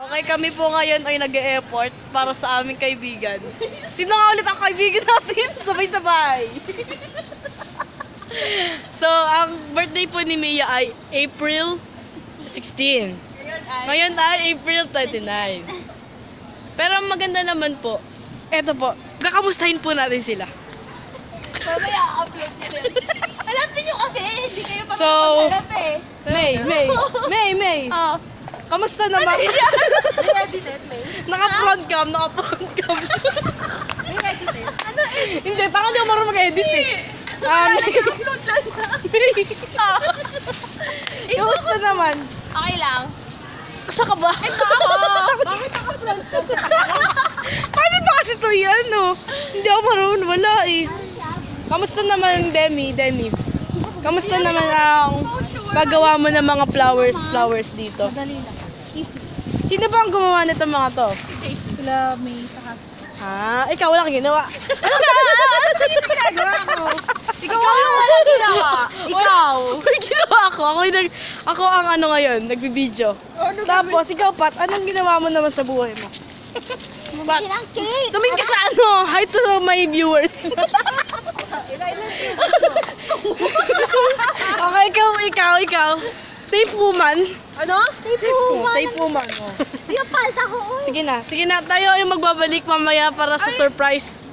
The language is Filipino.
Okay, kami po ngayon ay nag-e-effort para sa aming kaibigan. Sino nga ulit ang kaibigan natin? Sabay-sabay. So, ang birthday po ni Mia ay April 16. Ngayon ay April 29. Pero ang maganda naman po, eto po, kakamustahin po natin sila. Mamaya upload nyo rin. Hanapin nyo kasi, hindi kayo pa So, maghanap eh. May. Oh. Kamusta naman? May edited, May. Naka-front cam. May edited. Ano eh? Hindi, parang di ako marunong mag-edit eh. Nag-upload lang na. Kamusta naman? Okay lang. Asa ka ba? Ito ako. Bakit naka-front ka? Paano ba kasi ito yan, no? Hindi ako marunong, wala eh. Kamusta naman, Demi? Kamusta naman ang paggawa mo ng mga flowers dito? Madali lang. Easy. Sino ba ang gumawa nito mga to? Sila may saka. Ikaw wala kang ginawa. Ano ginagawa ko? Ikaw yung walang ginawa. Ikaw. May ginawa ako. Ako ang ano ngayon, nagbibideo. Tapos, ikaw Pat, anong ginawa mo naman sa buhay mo? Pat, Ilang cake. tumingin ka sa ano. Hi to my viewers. Okay, ikaw. Tape woman. Ano? Tape woman. Oh. Yung palta ko. Sige na. Tayo yung magbabalik mamaya para sa surprise.